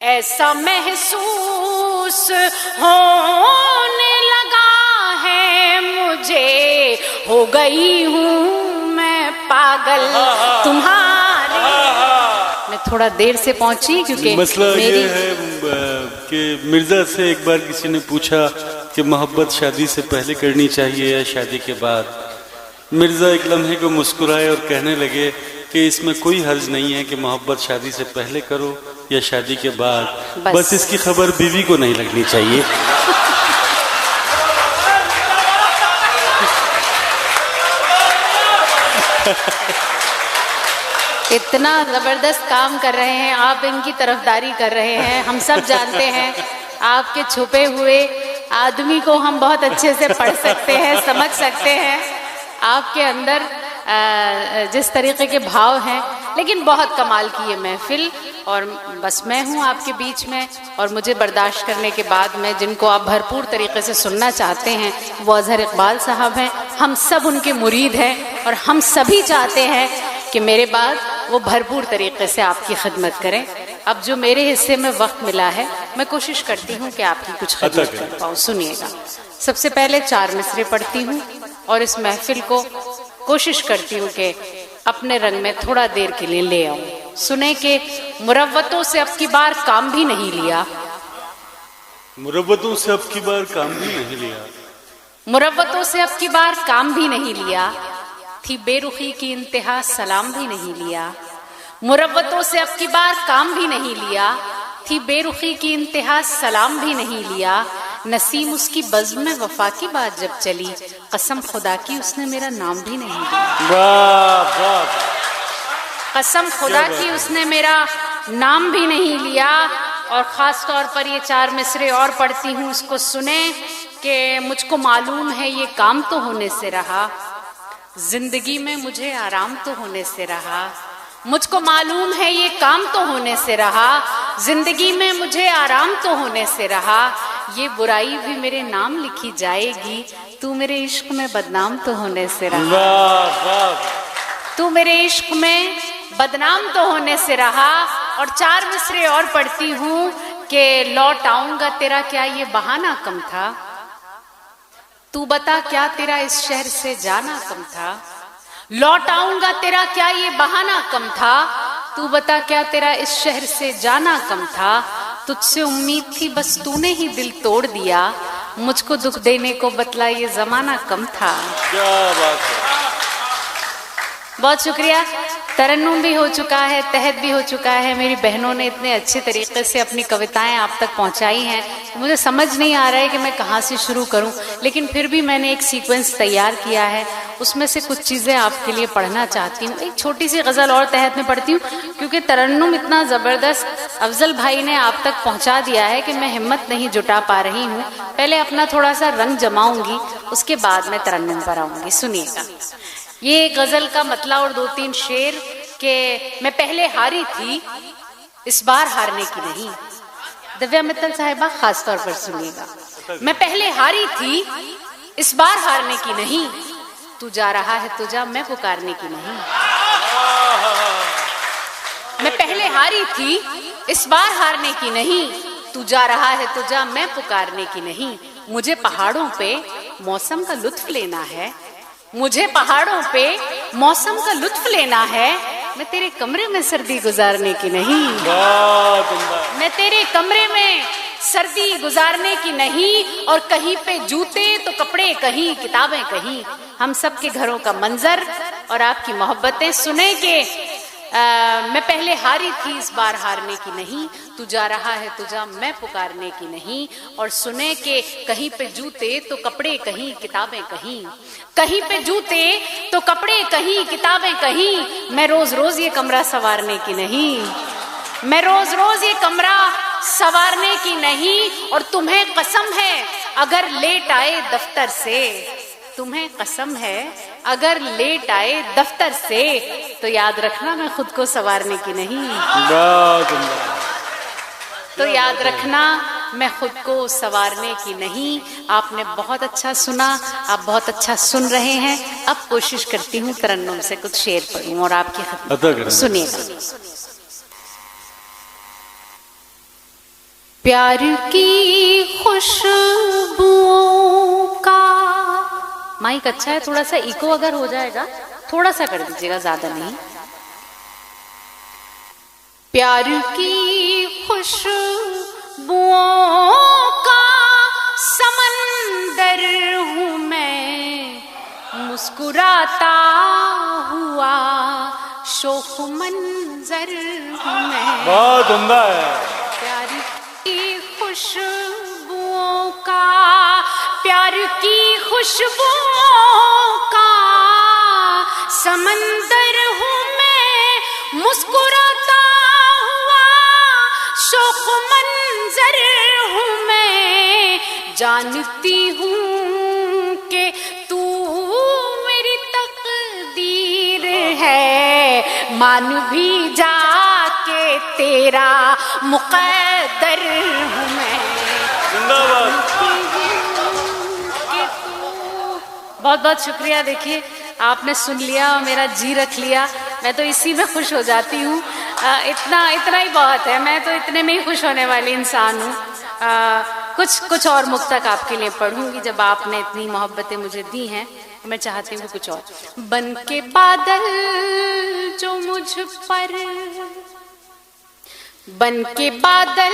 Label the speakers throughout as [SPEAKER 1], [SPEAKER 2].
[SPEAKER 1] ऐसा महसूस होने लगा है मुझे, हो गई हूँ मैं पागल तुम्हारी। मैं थोड़ा देर से पहुंची क्योंकि
[SPEAKER 2] मसला ये है कि मिर्जा से एक बार किसी ने पूछा कि मोहब्बत शादी से पहले करनी चाहिए या शादी के बाद। मिर्जा एक लम्हे को मुस्कुराए और कहने लगे कि इसमें कोई हर्ज नहीं है कि मोहब्बत शादी से पहले करो या शादी के बाद, बस इसकी खबर बीवी को नहीं लगनी चाहिए।
[SPEAKER 1] इतना जबरदस्त काम कर रहे हैं आप, इनकी तरफदारी कर रहे हैं। हम सब जानते हैं आपके छुपे हुए आदमी को हम बहुत अच्छे से पढ़ सकते हैं, समझ सकते हैं आपके अंदर जिस तरीके के भाव हैं। लेकिन बहुत कमाल की ये महफिल, और बस मैं हूँ आपके बीच में, और मुझे बर्दाश्त करने के बाद में जिनको आप भरपूर तरीके से सुनना चाहते हैं वो अजहर इकबाल साहब हैं। हम सब उनके मुरीद हैं और हम सभी चाहते हैं कि मेरे बाद वो भरपूर तरीके से आपकी खिदमत करें। अब जो मेरे हिस्से में वक्त मिला है मैं कोशिश करती हूँ कि आपकी कुछ खिदमत कर पाऊँ। सुनिएगा, सबसे पहले 4 मिसरे पढ़ती हूँ और इस महफिल को कोशिश करती हूँ कि अपने रंग में थोड़ा देर के लिए ले आऊं। सुने कि मुरव्वतों से अब की बार काम भी नहीं लिया,
[SPEAKER 2] मुरव्वतों से अब की बार काम भी नहीं लिया,
[SPEAKER 1] मुरव्वतों से अब की बार काम भी नहीं लिया, थी बेरुखी की इंतहा सलाम भी नहीं लिया। मुरव्वतों से अब की बार काम भी नहीं लिया, थी बेरुखी की इंतहा सलाम भी नहीं लिया। नसीम उसकी बज़्म में वफा की बात जब चली, कसम खुदा की उसने मेरा नाम भी नहीं लिया।
[SPEAKER 2] वाह वाह,
[SPEAKER 1] कसम खुदा की उसने मेरा नाम भी नहीं लिया। और ख़ास तौर पर ये 4 मिसरे और पढ़ती हूँ, उसको सुने कि मुझको मालूम है ये काम तो होने से रहा, जिंदगी में मुझे आराम तो होने से रहा। मुझको मालूम है ये काम तो होने से रहा, जिंदगी में मुझे आराम तो होने से रहा। ये बुराई भी मेरे नाम लिखी जाएगी, तू मेरे इश्क में बदनाम तो होने से रहा।
[SPEAKER 2] वाह वाह,
[SPEAKER 1] तू मेरे इश्क में बदनाम तो होने से रहा। और 4 मिसरे और पढ़ती हूँ कि लौट आऊंगा तेरा क्या ये बहाना कम था, तू बता क्या तेरा इस शहर से जाना कम था। लौट आऊंगा तेरा क्या ये बहाना कम था, तू बता क्या तेरा इस शहर से जाना कम था। तुझसे उम्मीद थी बस तूने ही दिल तोड़ दिया, मुझको दुख देने को बतला ये जमाना कम था।
[SPEAKER 2] क्या बात है,
[SPEAKER 1] बहुत शुक्रिया। तरन्नुम भी हो चुका है, तहत भी हो चुका है। मेरी बहनों ने इतने अच्छे तरीके से अपनी कविताएं आप तक पहुंचाई हैं, मुझे समझ नहीं आ रहा है कि मैं कहाँ से शुरू करूं, लेकिन फिर भी मैंने एक सीक्वेंस तैयार किया है, उसमें से कुछ चीज़ें आपके लिए पढ़ना चाहती हूँ। एक छोटी सी गज़ल और तहत में पढ़ती हूँ, क्योंकि तरन्नुम इतना ज़बरदस्त अफजल भाई ने आप तक पहुँचा दिया है कि मैं हिम्मत नहीं जुटा पा रही हूँ। पहले अपना थोड़ा सा रंग जमाऊँगी, उसके बाद मैं तरन्नुम पर आऊँगी। सुनिएगा, ये गजल का मतला और 2-3 शेर के मैं पहले हारी थी, इस बार हारने की नहीं। दिव्या मित्तल साहिबा खास तौर पर सुनिएगा। मैं पहले हारी थी, इस बार हारने की नहीं, तू जा रहा है तो जा, मैं पुकारने की नहीं। मैं पहले हारी थी, इस बार हारने की नहीं, तू जा रहा है तो जा, मैं पुकारने की नहीं। मुझे पहाड़ों पे मौसम का लुत्फ लेना है, मुझे पहाड़ों पे मौसम का लुत्फ लेना है। मैं तेरे कमरे में सर्दी गुजारने की नहीं, मैं तेरे कमरे में सर्दी गुजारने की नहीं। और कहीं पे जूते तो कपड़े कहीं, किताबें कहीं, हम सब के घरों का मंजर और आपकी मोहब्बतें। सुने के मैं पहले हारी थी, इस बार हारने की नहीं, तू जा रहा है तू जा, मैं पुकारने की नहीं। और सुने के कहीं पे जूते तो कपड़े कहीं, किताबें कहीं, कहीं पे जूते तो कपड़े कहीं, किताबें कहीं। मैं रोज रोज ये कमरा संवारने की नहीं, मैं रोज रोज ये कमरा संवारने की नहीं। और तुम्हें कसम है अगर लेट आए दफ्तर से, तुम्हें कसम है अगर लेट आए दफ्तर से, तो याद रखना मैं खुद को संवारने की नहीं, तो याद रखना मैं खुद को संवारने की नहीं। आपने बहुत अच्छा सुना, आप बहुत अच्छा सुन रहे हैं। अब कोशिश करती हूँ तरन्नुम से कुछ शेर पढ़ूं और आपकी खिदमत। सुनिएगा। प्यार की खुशबुओं का, माइक अच्छा है, थोड़ा सा इको अगर हो जाएगा थोड़ा सा कर दीजिएगा, ज्यादा नहीं। प्यार की खुशबुओं का समंदर हूँ मैं, मुस्कुराता हुआ शोख मंजर हूँ मैं।
[SPEAKER 2] बहुत उम्दा है।
[SPEAKER 1] प्यार की खुशबुओं का, प्यार की खुशबुओं का समंदर हूँ मैं, मुस्कुराता हुआ शोख मंजर हूँ मैं। जानती हूँ कि तू मेरी तकदीर है, मान भी जा के तेरा मुक़द्दर हूँ मैं।
[SPEAKER 2] जिंदाबाद।
[SPEAKER 1] बहुत बहुत शुक्रिया। देखिए आपने सुन लिया, मेरा जी रख लिया, मैं तो इसी में खुश हो जाती हूँ। इतना ही बहुत है, मैं तो इतने में ही खुश होने वाली इंसान हूँ। कुछ और मुक्तक आपके लिए पढ़ूंगी, जब आपने इतनी मोहब्बतें मुझे दी हैं तो मैं चाहती हूँ कुछ और। बन के बादल जो मुझ पर, बन के बादल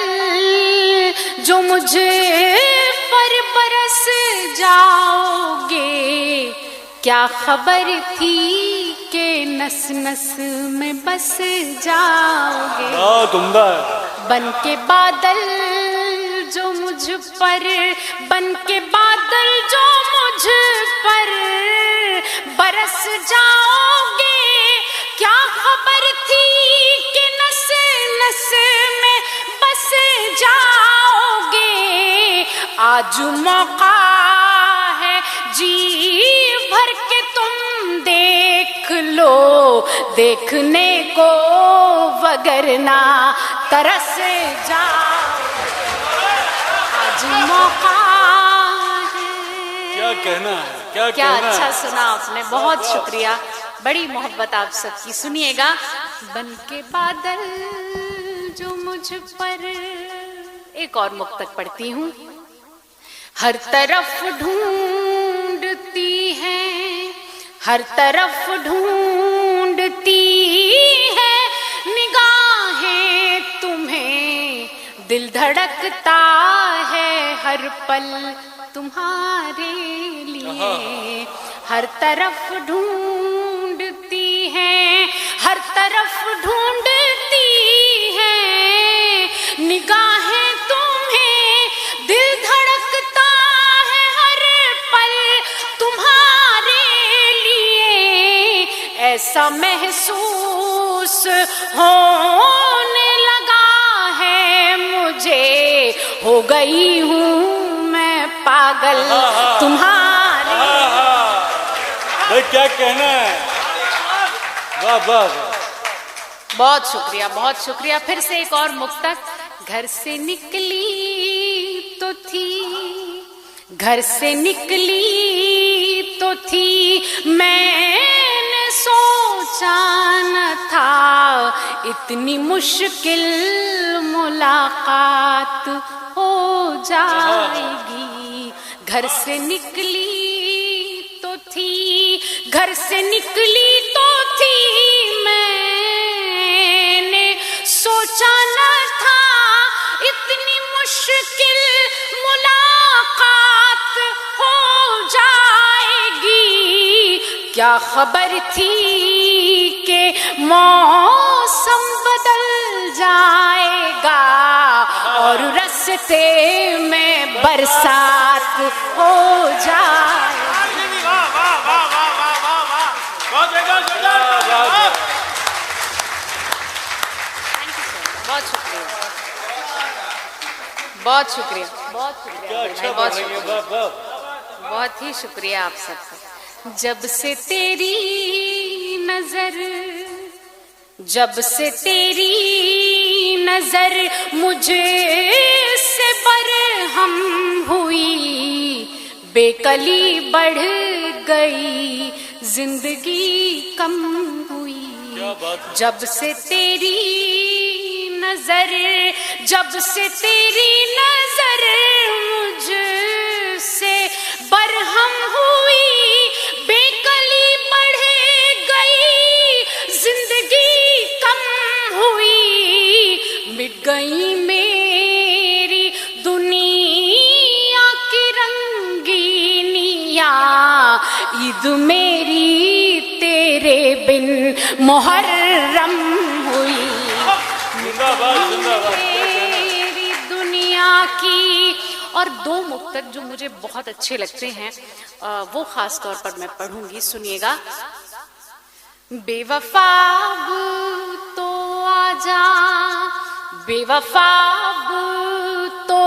[SPEAKER 1] जो मुझे पर बरस जाओगे, क्या खबर थी कि नस नस में बस जाओगे।
[SPEAKER 2] बहुत उम्दा है।
[SPEAKER 1] बन के बादल जो मुझ पर, बन के बादल जो मुझ पर बरस जाओगे, क्या खबर थी कि नस नस में बस जाओगे। आज मौका है जी भर के तुम देख लो, देखने को वगरना तरस जाओ। आज मौका है।
[SPEAKER 2] क्या कहना है, क्या
[SPEAKER 1] क्या
[SPEAKER 2] कहना
[SPEAKER 1] अच्छा
[SPEAKER 2] है?
[SPEAKER 1] सुना आपने, बहुत शुक्रिया। बड़ी मोहब्बत आप सबकी। सुनिएगा, बन के बादल जो मुझ पर, एक और मुक्तक पढ़ती हूँ। हर तरफ ढूंढती है, हर तरफ ढूंढती है निगाहें तुम्हें, दिल धड़कता है हर पल तुम्हारे लिए। हर तरफ ढूंढती है, हर तरफ ढूंढती है निगाहें तुम्हें, दिल धड़कता है हर पल तुम्हारे लिए। ऐसा महसूस होने लगा है मुझे, हो गई हूँ मैं पागल तुम्हारे।
[SPEAKER 2] भाई क्या कहना है? वाह वाह वाह।
[SPEAKER 1] बहुत शुक्रिया, बहुत शुक्रिया। फिर से एक और मुक्तक। घर से निकली तो थी, घर से निकली तो थी, मैंने सोचा न था इतनी मुश्किल मुलाकात हो जाएगी। घर से निकली तो थी, घर से निकली तो थी, मैंने सोचा न था इतनी मुश्किल मुलाकात हो जाएगी। क्या खबर थी कि मौसम बदल जाएगा और रास्ते में बरसात हो जाएगी। बहुत शुक्रिया, बहुत शुक्रिया, बहुत शुक्रिया, बहुत शुक्रिया, बहुत ही शुक्रिया आप सबका। जब से तेरी नजर, जब से तेरी नजर मुझे से बरहम हुई, बेकली बढ़ गई, जिंदगी कम हुई। जब से तेरी नजर, जब से तेरी नजर मुझसे बरहम हुई, बेकली बढ़ गई, जिंदगी कम हुई, मिट गई मेरी दुनिया की रंगीनियां, ईद मेरी तेरे बिन मुहर्रम हुई, मेरी दुनिया की। और दो मुक्तक जो मुझे बहुत अच्छे लगते हैं वो खास तौर पर मैं पढ़ूंगी, सुनिएगा। बेवफा तो आजा, बेवफा तो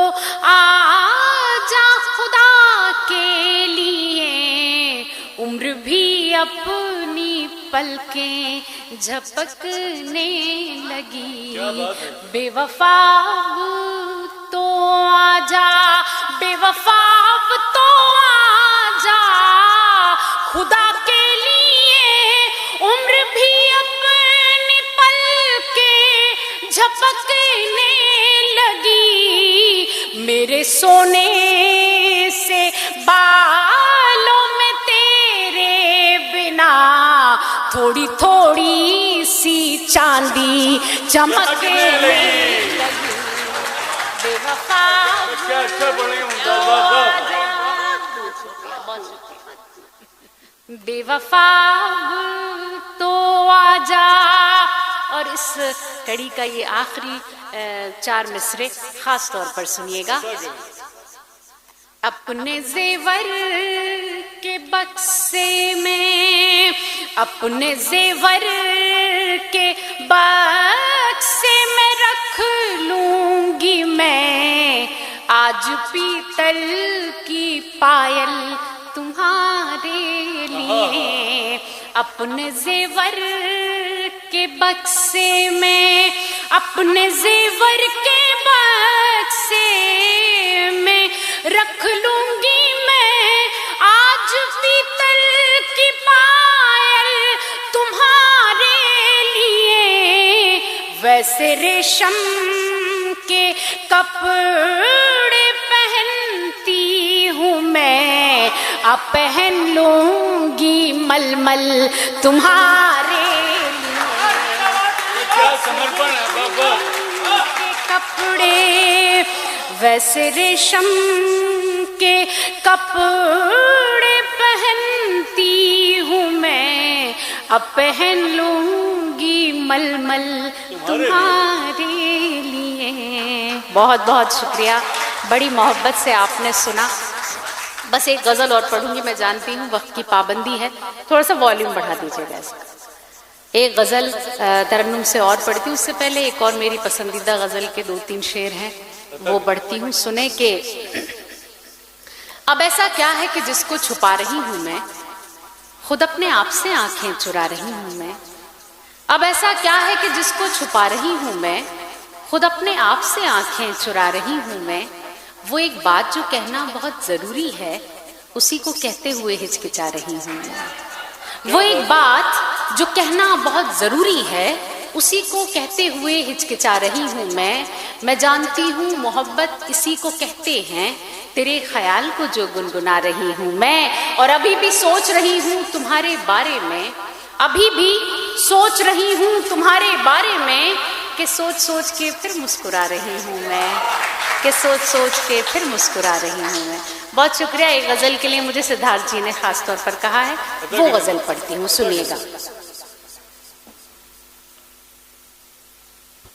[SPEAKER 1] आजा, खुदा के लिए उम्र भी अपनी पलकें झपकने लगी। बेवफा तो आजा, बेवफा तो आजा, खुदा के लिए उम्र भी अपनी पलकें झपकने लगी। मेरे सोने से बालों में तेरे बिना थोड़ी थोड़ी सी चांदी चमकने लगी। बेवफा बेवफा तो आजा। और इस कड़ी का ये आखिरी 4 मिसरे खास तौर पर सुनिएगा। अपने जेवर के बक्से में, अपने जेवर के बक्से में रख लूंगी मैं आज पीतल की पायल तुम्हारे लिए। अपने जेवर के बक्से में, अपने जेवर के बक्से में रख लूंगी मैं आज पीतल की पायल तुम्हारे लिए। वैसे रेशम के कपड़े पहनती हूँ मैं, अब पहन लूंगी मलमल तुम्हारे लिए।
[SPEAKER 2] क्या समर्पण है बाबा।
[SPEAKER 1] कपड़े वैसे रेशम के कपड़े पहनती हूँ मैं, अब पहन लूंगी मलमल तुम्हारे लिए। बहुत बहुत शुक्रिया, बड़ी मोहब्बत से आपने सुना। बस एक गज़ल और पढ़ूंगी, मैं जानती हूँ वक्त की पाबंदी है, थोड़ा सा वॉल्यूम बढ़ा दीजिएगा इसका। एक गज़ल तरन्नुम से और पढ़ती हूँ, उससे पहले एक और मेरी पसंदीदा गज़ल के 2-3 शेर हैं वो पढ़ती हूँ, सुने के। अब ऐसा क्या है कि जिसको छुपा रही हूँ मैं, खुद अपने आप से आंखें चुरा रही हूँ मैं। अब ऐसा क्या है कि जिसको छुपा रही हूँ मैं, खुद अपने आप से आंखें चुरा रही हूँ मैं। वो एक बात जो कहना बहुत जरूरी है, उसी को कहते हुए हिचकिचा रही हूँ मैं। वो एक बात जो कहना बहुत जरूरी है, उसी को कहते हुए हिचकिचा रही हूँ मैं जानती हूँ मोहब्बत इसी को कहते हैं, तेरे ख्याल को जो गुनगुना रही हूँ मैं। और अभी भी सोच रही हूँ तुम्हारे बारे में, अभी भी सोच रही हूँ तुम्हारे बारे में, कि सोच सोच के फिर मुस्कुरा रही हूँ मैं, कि सोच सोच के फिर मुस्कुरा रही हूँ मैं। बहुत शुक्रिया। एक गजल के लिए मुझे सिद्धार्थ जी ने खास तौर पर कहा है, वो गजल पढ़ती हूँ, सुनिएगा।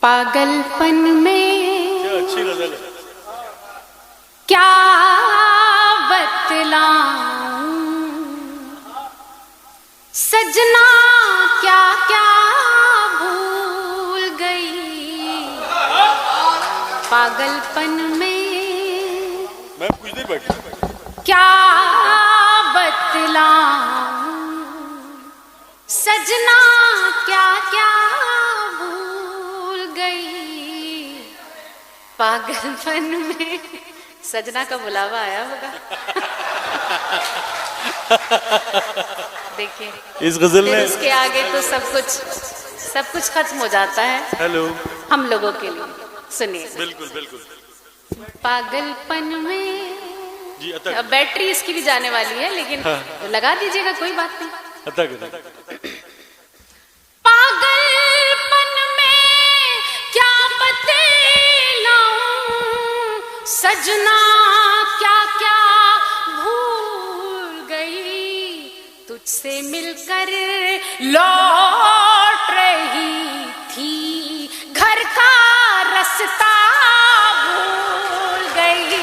[SPEAKER 1] पागलपन में
[SPEAKER 2] अच्छी गजल है।
[SPEAKER 1] क्या बतलाऊं सजना, क्या क्या भूल गई। पागलपन में
[SPEAKER 2] मैं कुछ देर बैठी,
[SPEAKER 1] क्या बतलाऊं सजना, क्या क्या भूल गई। पागलपन में सजना का बुलावा आया होगा। देखिए
[SPEAKER 2] इस गजल में
[SPEAKER 1] उसके आगे तो सब कुछ खत्म हो जाता है।
[SPEAKER 2] हेलो
[SPEAKER 1] हम लोगों के लिए। सुनिए।
[SPEAKER 2] बिल्कुल बिल्कुल
[SPEAKER 1] पागलपन में
[SPEAKER 2] जी। अतः
[SPEAKER 1] अब बैटरी इसकी भी जाने वाली है, लेकिन लगा दीजिएगा, कोई बात नहीं। पागलपन में क्या बतलाऊं सजना, क्या क्या भूल गई, तुझसे मिलकर लौट रही थी, घर का रास्ता भूल गई,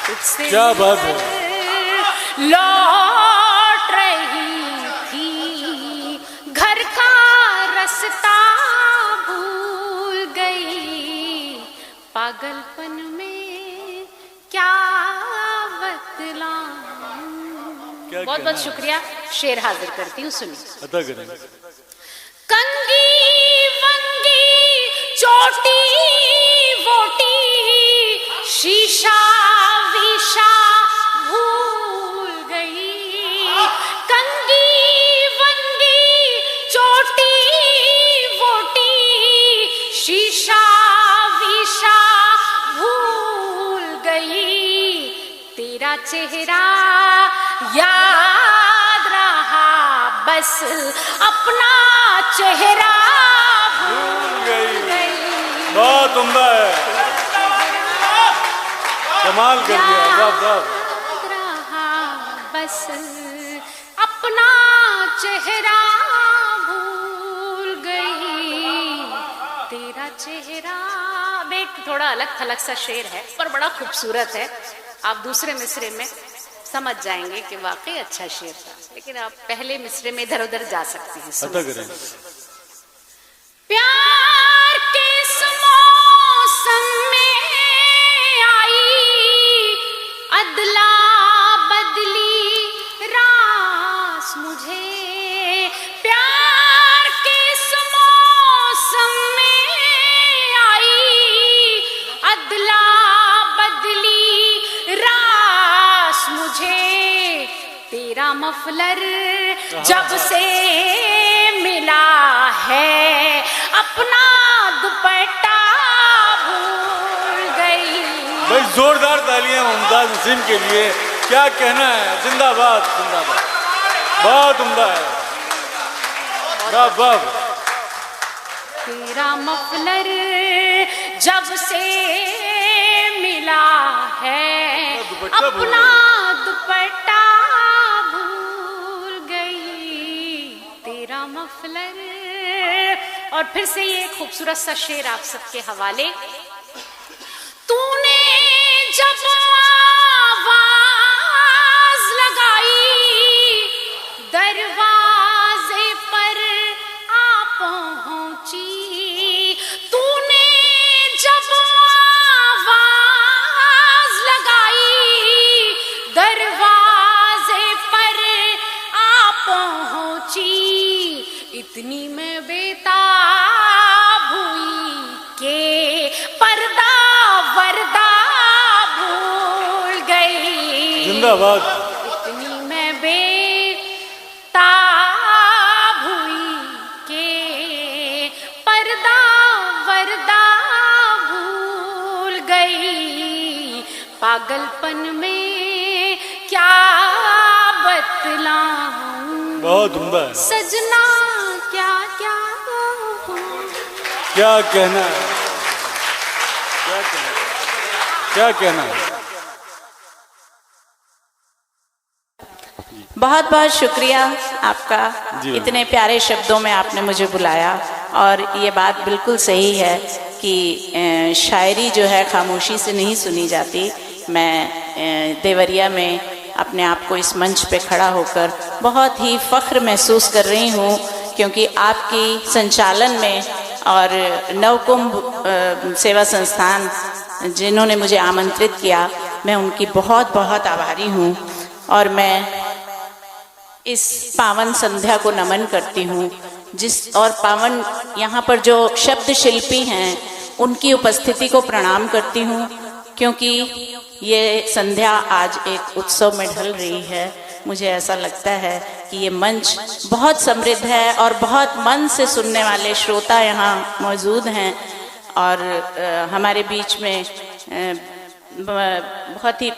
[SPEAKER 1] तुझसे
[SPEAKER 2] क्या बात है।
[SPEAKER 1] लौट रही थी, घर का रास्ता भूल गई, पागलपन में क्या बतलाऊं। बहुत बहुत शुक्रिया। शेर हाजिर करती हूँ, सुनिए।
[SPEAKER 2] अदा करें।
[SPEAKER 1] कंगी वंगी चोटी वोटी, शीशा विशा भूल गई, कंगी वंगी चोटी वोटी, शीशा विशा भूल गई, तेरा चेहरा याद रहा, बस अपना चेहरा भूल गई।
[SPEAKER 2] बहुत उम्दा है, कमाल कर दिया।
[SPEAKER 1] याद रहा, बस अपना चेहरा भूल गई, तेरा चेहरा। एक थोड़ा अलग थलग सा शेर है पर बड़ा खूबसूरत है। आप दूसरे मिसरे में समझ जाएंगे कि वाकई अच्छा शेर था, लेकिन आप पहले मिसरे में इधर उधर जा सकते हैं। प्यार के इस मौसम में आई अदला बदली रास मुझे, प्यार के इस मौसम में आई अदला बदली रास मुझे, तेरा मफलर जब से मिला है, अपना दुपट्टा भूल गई।
[SPEAKER 2] भाई जोरदार तालियां मुमताज नसीम के लिए। क्या कहना है, जिंदाबाद जिंदाबाद, बहुत उम्दा है। वाह।
[SPEAKER 1] तेरा मफलर जब से मिला है, अपना दुपट्टा भूल गई, तेरा मफलर। और फिर से ये खूबसूरत सा शेर आप सबके हवाले। तूने जब आवाज लगाई, दरवाजे पर आ पहुंची, तूने जब आवाज लगाई, दरवाजे पर आ पहुंची, इतनी मैं बेताब हुई के पर्दा वर्दा भूल गई।
[SPEAKER 2] जिंदाबाद।
[SPEAKER 1] इतनी मैं बेताब हुई के पर्दा वर्दा भूल गई, पागलपन में क्या बतलाऊं।
[SPEAKER 2] बहुत उम्दा है।
[SPEAKER 1] सजना क्या क्या
[SPEAKER 2] क्या कहना है, क्या कहना है।
[SPEAKER 3] बहुत बहुत शुक्रिया आपका, इतने प्यारे शब्दों में आपने मुझे बुलाया। और ये बात बिल्कुल सही है कि शायरी जो है खामोशी से नहीं सुनी जाती। मैं देवरिया में अपने आप को इस मंच पे खड़ा होकर बहुत ही फ़ख्र महसूस कर रही हूँ, क्योंकि आपकी संचालन में और नवकुंभ सेवा संस्थान जिन्होंने मुझे आमंत्रित किया, मैं उनकी बहुत बहुत आभारी हूँ। और मैं इस पावन संध्या को नमन करती हूँ, और पावन यहाँ पर जो शब्द शिल्पी हैं उनकी उपस्थिति को प्रणाम करती हूँ, क्योंकि ये संध्या आज एक उत्सव में ढल रही है। मुझे ऐसा लगता है कि ये मंच बहुत समृद्ध है और बहुत मन से सुनने वाले श्रोता यहाँ मौजूद हैं। और हमारे बीच में बहुत ही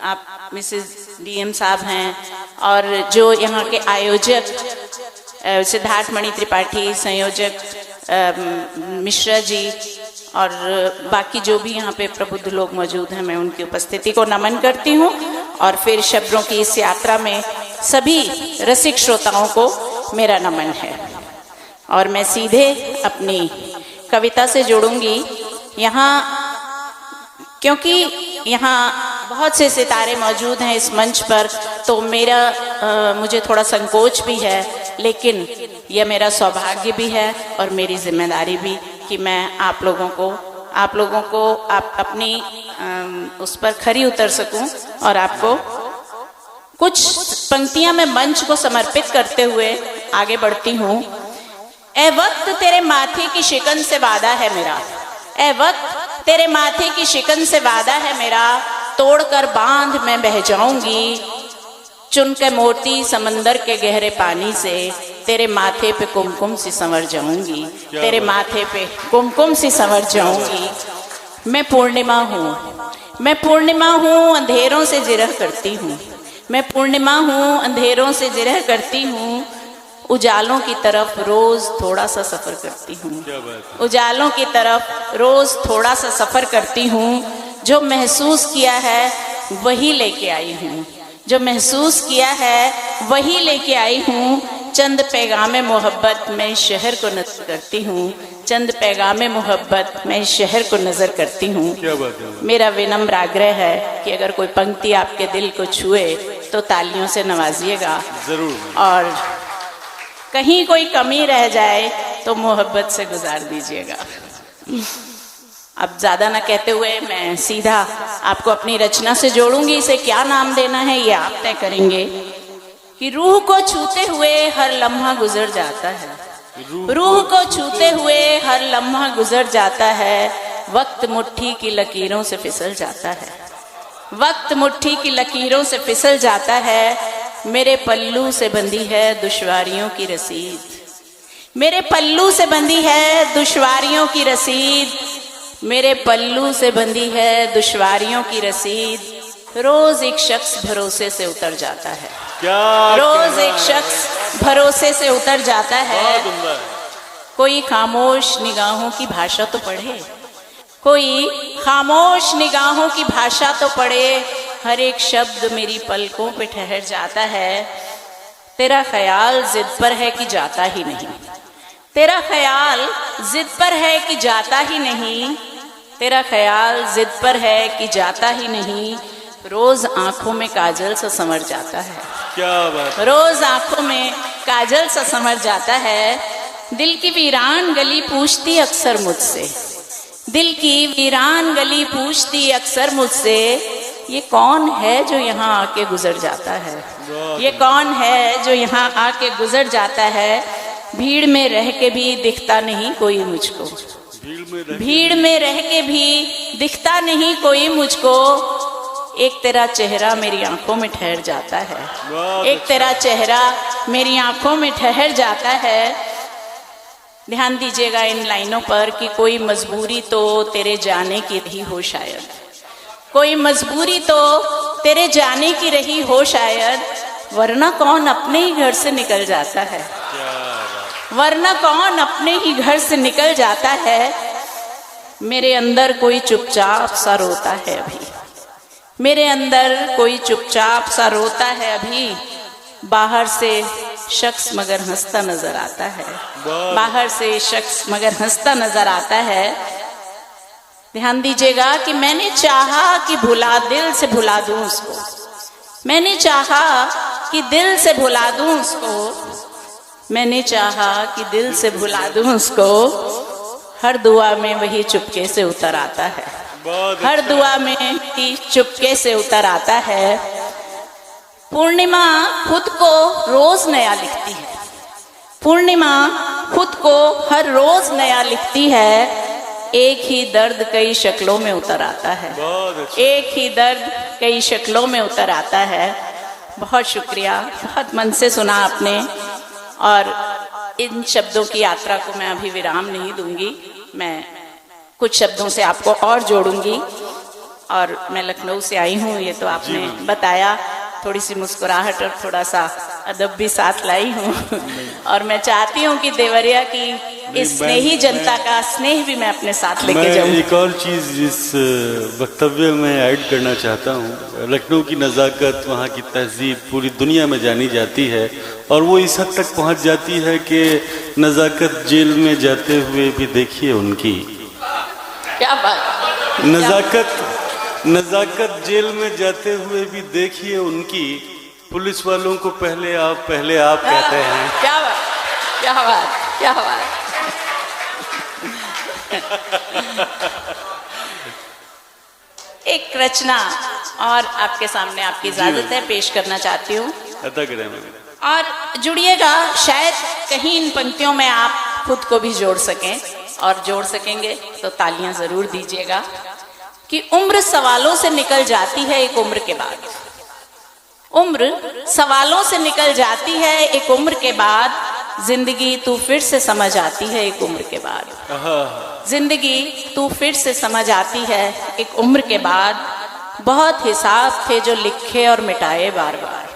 [SPEAKER 3] आप मिसेस डीएम साहब हैं और जो यहाँ के आयोजक सिद्धार्थ मणि त्रिपाठी, संयोजक मिश्रा जी और बाकी जो भी यहाँ पे प्रबुद्ध लोग मौजूद हैं, मैं उनकी उपस्थिति को नमन करती हूँ। और फिर शब्दों की इस यात्रा में सभी रसिक श्रोताओं को मेरा नमन है। और मैं सीधे अपनी कविता से जोड़ूंगी यहाँ, क्योंकि यहाँ बहुत से सितारे मौजूद हैं इस मंच पर, तो मुझे थोड़ा संकोच भी है, लेकिन यह मेरा सौभाग्य भी है और मेरी जिम्मेदारी भी कि मैं आप लोगों को आप अपनी उस पर खरी उतर सकूं और आपको कुछ पंक्तियां मैं मंच को समर्पित करते हुए आगे बढ़ती हूँ। ए वक्त तेरे माथे की शिकन से वादा है मेरा, ए वक्त तेरे माथे की शिकन से वादा है मेरा, तोड़कर बांध मैं बह जाऊंगी, चुन के मोती समंदर के गहरे पानी से, तेरे माथे पे कुमकुम सी संवर जाऊंगी, तेरे माथे पे कुमकुम सी संवर जाऊंगी। मैं पूर्णिमा हूँ, मैं पूर्णिमा हूँ, अंधेरों से जिरह करती हूँ, मैं पूर्णिमा हूँ, अंधेरों से जिरह करती हूँ, उजालों की तरफ रोज थोड़ा सा सफर करती हूँ, उजालों की तरफ रोज थोड़ा सा सफर करती हूँ। जो महसूस किया है वही लेके आई हूँ, जो महसूस किया है वही लेके आई हूँ। चंद पैगामे मोहब्बत मैं शहर को नजर करती हूँ, चंद पैगामे मोहब्बत मैं शहर को नजर करती हूँ। मेरा विनम्र आग्रह है कि अगर कोई पंक्ति आपके दिल को छुए तो तालियों से नवाजिएगा जरूर, और कहीं कोई कमी रह जाए तो मोहब्बत से गुजार दीजिएगा। अब ज्यादा ना कहते हुए मैं सीधा आपको अपनी रचना से जोड़ूंगी। इसे क्या नाम देना है ये आप तय करेंगे। कि रूह को छूते हुए हर लम्हा गुजर जाता है, रूह को छूते हुए हर लम्हा गुजर जाता है, वक्त मुट्ठी की लकीरों से फिसल जाता है, वक्त मुट्ठी की लकीरों से फिसल जाता है। मेरे पल्लू से बंधी है दुश्वारियों की रसीद, मेरे पल्लू से बंधी है दुश्वारियों की रसीद, मेरे पल्लू से बंधी है दुश्वारियों की रसीद। रोज एक शख्स भरोसे से उतर जाता है, रोज एक शख्स भरोसे से उतर जाता है। कोई खामोश निगाहों की भाषा तो पढ़े, कोई खामोश निगाहों की भाषा तो पढ़े, हर एक शब्द मेरी पलकों पे ठहर जाता है। तेरा ख्याल जिद पर है कि जाता ही नहीं, तेरा ख्याल जिद पर है कि जाता ही नहीं, तेरा ख्याल जिद पर है कि जाता ही नहीं। रोज आंखों में काजल सा संवर जाता है,
[SPEAKER 2] क्या बात,
[SPEAKER 3] रोज आंखों में काजल सा संवर जाता है। दिल की वीरान गली पूछती अक्सर मुझसे, दिल की वीरान गली पूछती अक्सर मुझसे, ये कौन है जो यहाँ आके गुजर जाता है, ये कौन है जो यहाँ आके गुजर जाता है। भीड़ में रह के भी दिखता नहीं कोई मुझको, भीड़ में रह के भी दिखता नहीं कोई मुझको, एक तेरा चेहरा मेरी आंखों में ठहर जाता है, एक तेरा चेहरा मेरी आंखों में ठहर जाता है। ध्यान दीजिएगा इन लाइनों पर कि कोई मजबूरी तो तेरे जाने की रही हो शायद, कोई मजबूरी तो तेरे जाने की रही हो शायद, वरना कौन अपने ही घर से निकल जाता है, वरना कौन अपने ही घर से निकल जाता है। मेरे अंदर कोई चुपचाप सा रोता है अभी, मेरे अंदर कोई चुपचाप सा रोता है अभी, बाहर से शख्स मगर हंसता नजर आता है, बाहर से शख्स मगर हंसता नजर आता है। ध्यान दीजिएगा कि मैंने चाहा कि दिल से भुला दूं उसको, मैंने चाहा कि दिल से भुला दूं उसको, मैंने चाहा कि दिल से भुला दूं उसको। हर दुआ में वही चुपके से उतर आता है, हर दुआ में ही चुपके से उतर आता है। पूर्णिमा खुद को रोज नया लिखती है, पूर्णिमा खुद को हर रोज नया लिखती है। एक ही दर्द कई शक्लों में उतर आता है, एक ही दर्द कई शक्लों में उतर आता है। बहुत शुक्रिया, बहुत मन से सुना आपने। और इन शब्दों की यात्रा को मैं अभी विराम नहीं दूंगी, मैं कुछ शब्दों से आपको और जोड़ूंगी। और मैं लखनऊ से आई हूँ, ये तो आपने बताया, थोड़ी सी मुस्कुराहट और थोड़ा सा अदब भी साथ लाई हूँ। और मैं चाहती हूँ कि देवरिया की इस स्नेही जनता का स्नेह भी मैं अपने साथ लेके जाऊँ।
[SPEAKER 2] एक और चीज़ इस वक्तव्य में ऐड करना चाहता हूँ। लखनऊ की नज़ाकत, वहाँ की तहजीब पूरी दुनिया में जानी जाती है, और वो इस हद तक पहुँच जाती है कि नज़ाकत जेल में जाते हुए भी देखिए उनकी।
[SPEAKER 3] क्या बात,
[SPEAKER 2] नज़ाकत जेल में जाते हुए भी देखिए उनकी। पुलिस वालों को पहले आप कहते हैं।
[SPEAKER 3] क्या बात, क्या बात, क्या बात। एक रचना और आपके सामने, आपकी इजाजत है, पेश करना चाहती हूँ।
[SPEAKER 2] अदा करें मैंने।
[SPEAKER 3] और जुड़िएगा, शायद कहीं इन पंक्तियों में आप खुद को भी जोड़ सकें, और जोड़ सकेंगे तो तालियां जरूर दीजिएगा। कि उम्र सवालों से निकल जाती है एक उम्र के बाद, उम्र सवालों से निकल जाती है एक उम्र के बाद, जिंदगी तू फिर से समझ आती है एक उम्र के बाद। जिंदगी तू फिर से समझ आती है एक उम्र के बाद। बहुत हिसाब थे जो लिखे और मिटाए बार बार,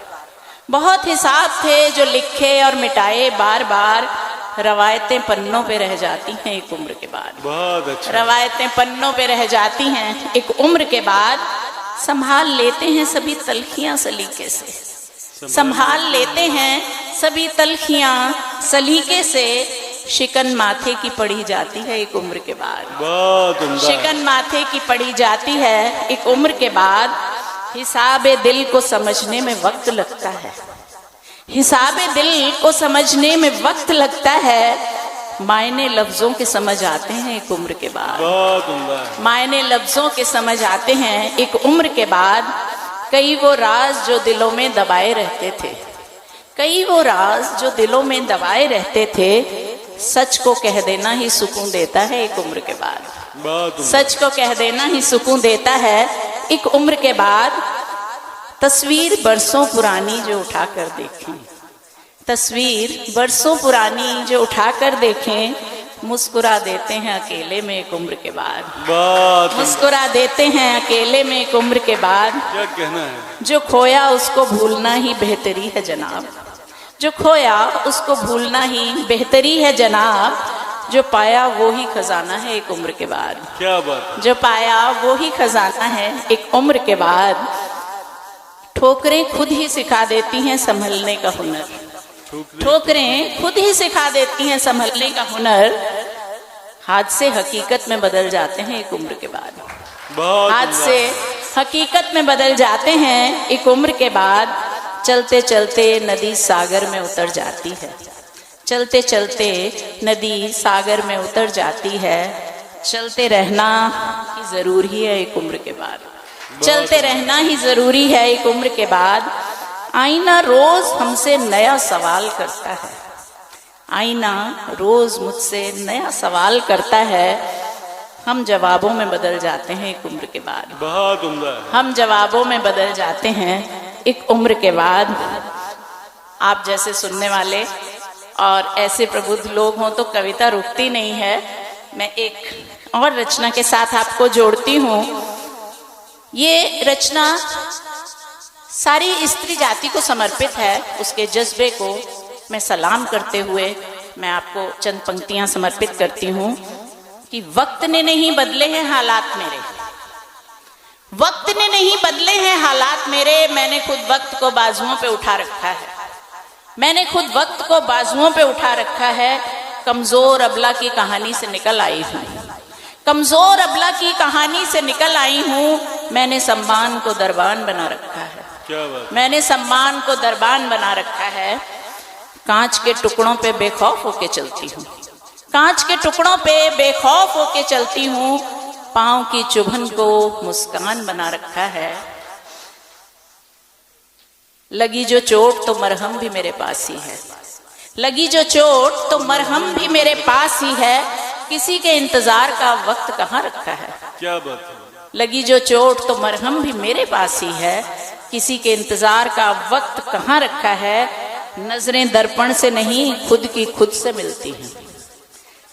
[SPEAKER 3] बहुत हिसाब थे जो लिखे और मिटाए बार बार। रवायतें पन्नों पे रह जाती हैं एक उम्र के बाद।
[SPEAKER 2] बहुत अच्छा।
[SPEAKER 3] रवायतें पन्नों पे रह जाती हैं एक उम्र के बाद। संभाल लेते हैं सभी तलखियां सलीके से, संभाल लेते हैं सभी तलखियां सलीके से। शिकन माथे की पड़ी जाती है एक उम्र के बाद,
[SPEAKER 2] बहुत
[SPEAKER 3] शिकन माथे की पड़ी जाती है एक उम्र के बाद। हिसाबे दिल को समझने में वक्त लगता है, हिसाबे दिल को समझने में वक्त लगता है। मायने लफ्जों के समझ आते हैं एक उम्र के बाद, मायने लफ्जों के समझ आते हैं एक उम्र के बाद। कई वो राज जो दिलों में दबाए रहते थे, कई वो राज जो दिलों में दबाए रहते थे। सच को कह देना ही सुकून देता है एक उम्र के बाद, सच को कह देना ही सुकून देता है एक उम्र के बाद। तस्वीर बरसों पुरानी जो उठा कर देखें, तस्वीर बरसों पुरानी जो उठा कर देखें। मुस्कुरा देते हैं अकेले में एक उम्र के बाद, मुस्कुरा देते हैं अकेले में एक उम्र के बाद।
[SPEAKER 2] क्या कहना है?
[SPEAKER 3] जो खोया उसको भूलना ही बेहतरी है जनाब, जो खोया उसको भूलना ही बेहतरी है जनाब। जो पाया वो ही खजाना है एक उम्र के बाद,
[SPEAKER 2] क्या बात।
[SPEAKER 3] जो पाया वो ही खजाना है एक उम्र के बाद। ठोकरें खुद ही सिखा देती हैं संभलने का हुनर, ठोकरें खुद ही सिखा देती हैं संभलने का हुनर। हादसे हकीकत में बदल जाते हैं एक उम्र के बाद, हादसे हकीकत में बदल जाते हैं एक उम्र के बाद। चलते चलते नदी सागर में उतर जाती है, चलते चलते नदी सागर में उतर जाती है। चलते रहना ही जरूरी है एक उम्र के बाद, चलते रहना ही जरूरी है एक उम्र के बाद। आईना रोज हमसे नया सवाल करता है, आईना रोज मुझसे नया सवाल करता है। हम जवाबों में बदल जाते हैं एक उम्र के बाद,
[SPEAKER 2] बहुत उम्दा।
[SPEAKER 3] हम जवाबों में बदल जाते हैं एक उम्र के बाद। आप जैसे सुनने वाले और ऐसे प्रबुद्ध लोग हों तो कविता रुकती नहीं है। मैं एक और रचना के साथ आपको जोड़ती हूँ। ये रचना सारी स्त्री जाति को समर्पित है, उसके जज्बे को मैं सलाम करते हुए मैं आपको चंद पंक्तियां समर्पित करती हूँ। कि वक्त ने नहीं बदले हैं हालात मेरे, वक्त ने नहीं बदले हैं हालात मेरे। मैंने खुद वक्त को बाजुओं पे उठा रखा है, मैंने खुद वक्त को बाजुओं पे उठा रखा है। कमजोर अबला की कहानी से निकल आई हूँ, कमजोर अबला की कहानी से निकल आई हूँ। मैंने सम्मान को दरबान बना रखा है,
[SPEAKER 2] क्या बात।
[SPEAKER 3] मैंने सम्मान को दरबान बना रखा है। कांच के टुकड़ों पे बेखौफ होके चलती हूँ, कांच के टुकड़ों पे बेखौफ होके चलती हूँ। पाँव की चुभन को मुस्कान बना रखा है। लगी जो चोट तो मरहम भी मेरे पास ही है, लगी जो चोट तो मरहम भी मेरे पास ही है। किसी के इंतजार का वक्त कहाँ रखा है,
[SPEAKER 2] क्या बात है।
[SPEAKER 3] लगी जो चोट तो मरहम भी मेरे पास ही है। किसी के इंतजार का वक्त कहाँ रखा है। नजरें दर्पण से नहीं खुद की खुद से मिलती हैं।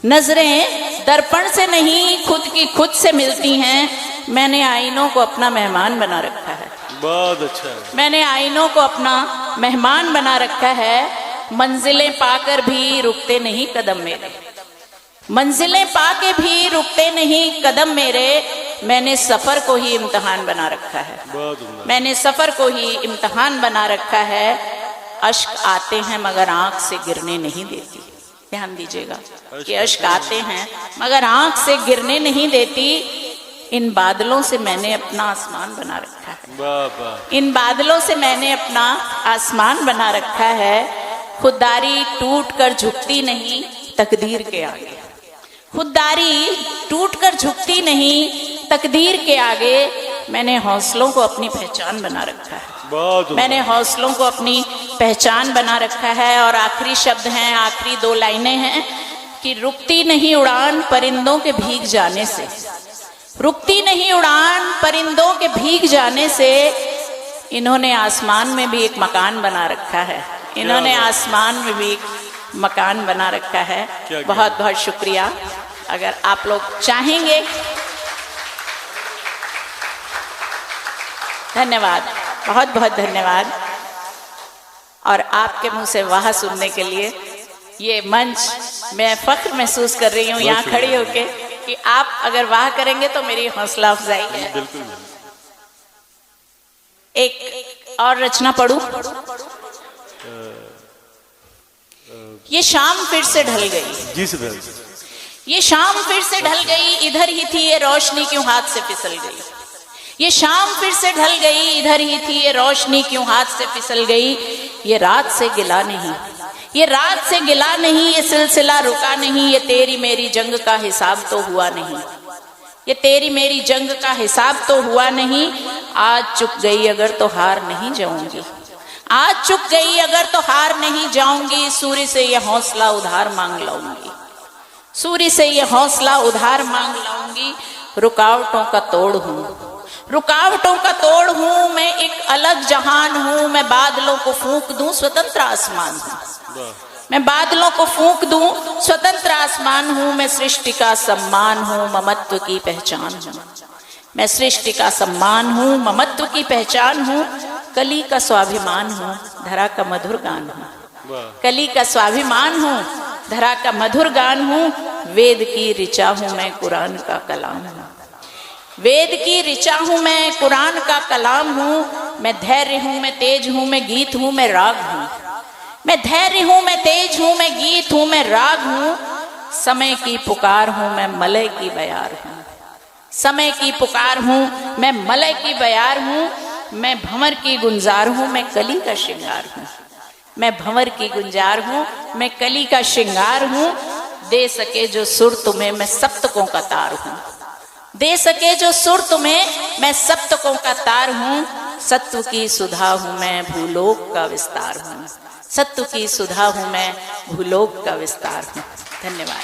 [SPEAKER 3] नजरें दर्पण से नहीं खुद की खुद से मिलती हैं। मैंने आईनों को अपना मेहमान बना रखा है।
[SPEAKER 2] बहुत अच्छा है।
[SPEAKER 3] मैंने आईनों को अपना मेहमान बना रखा है। मंजिलें पाकर भी रुकते नहीं कदम मेरे, मंजिलें पाके भी रुकते नहीं कदम मेरे। मैंने सफर को ही इम्तिहान बना रखा है। मैंने सफर को ही इम्तिहान बना रखा है। अश्क आते हैं मगर आंख से गिरने नहीं देती। ध्यान दीजिएगा कि अश्क आते हैं मगर आंख से गिरने नहीं देती। इन बादलों से मैंने अपना आसमान बना रखा है। इन बादलों से मैंने अपना आसमान बना रखा है। खुददारी टूट कर झुकती नहीं तकदीर के आगे। खुददारी टूट कर झुकती नहीं तकदीर के आगे। मैंने हौसलों को अपनी पहचान बना रखा है। मैंने हौसलों को अपनी पहचान बना रखा है। और आखिरी शब्द हैं, आखिरी 2 लाइनें हैं कि रुकती नहीं उड़ान परिंदों के भीग जाने से। रुकती नहीं उड़ान परिंदों के भीग जाने से। इन्होंने आसमान में भी एक मकान बना रखा है। इन्होंने आसमान में भी एक मकान बना रखा है। बहुत बहुत शुक्रिया। अगर आप लोग चाहेंगे, धन्यवाद, बहुत बहुत धन्यवाद। और आपके मुंह से वाह सुनने के लिए ये मंच मैं फख्र महसूस कर रही हूँ यहाँ खड़ी होके कि आप अगर वाह करेंगे तो मेरी हौसला अफजाई है। एक और रचना पढ़ूं। ये शाम फिर से ढल गई।
[SPEAKER 2] जी सर।
[SPEAKER 3] ये शाम फिर से ढल गई, इधर ही थी ये रोशनी क्यों हाथ से फिसल गई। ये शाम फिर से ढल गई, इधर ही थी ये रोशनी क्यों हाथ से फिसल गई। ये रात से गिला नहीं, ये रात से गिला नहीं, ये सिलसिला रुका नहीं। ये तेरी मेरी जंग का हिसाब तो हुआ नहीं। ये तेरी मेरी जंग का हिसाब तो हुआ नहीं। आज चुक गई अगर तो हार नहीं जाऊंगी। आज चुक गई अगर तो हार नहीं जाऊंगी। सूर्य से ये हौसला उधार मांग लाऊंगी। सूर्य से ये हौसला उधार मांग लाऊंगी। रुकावटों का तोड़ हूँ, रुकावटों का तोड़ हूँ। मैं एक अलग जहान हूँ। मैं बादलों को फूंक दूं स्वतंत्र आसमान हूँ। मैं बादलों को फूंक दूं स्वतंत्र आसमान हूँ। मैं सृष्टि का सम्मान हूँ, ममत्व की पहचान हूँ। मैं सृष्टि का सम्मान हूँ, ममत्व की पहचान हूँ। कली का स्वाभिमान हूँ, धरा का मधुर गान हूँ। कली का स्वाभिमान हूँ, धरा का मधुर गान हूँ। वेद की ऋचा हूँ मैं, कुरान का कलाम हूँ। वेद की ऋचा हूँ मैं, कुरान का कलाम हूँ। मैं धैर्य हूँ, मैं तेज हूँ, मैं गीत हूँ, मैं राग हूँ। मैं धैर्य हूँ, मैं तेज हूँ, मैं गीत हूँ, मैं राग हूँ। समय की पुकार हूँ मैं, मलय की बयार हूँ। समय की पुकार हूँ मैं, मलय की बयार हूँ। मैं भंवर की गुंजार हूँ, मैं कली का श्रृंगार हूँ। मैं भंवर की गुंजार हूँ, मैं कली का श्रृंगार हूँ। दे सके जो सुर तुम्हें, मैं सप्तकों का तार हूँ। दे सके जो सुर तुम्हें, मैं सप्तकों का तार हूँ। सत्व की सुधा हूँ मैं, भूलोक का विस्तार हूँ। सत्व की सुधा हूँ मैं, भूलोक का विस्तार हूँ। धन्यवाद।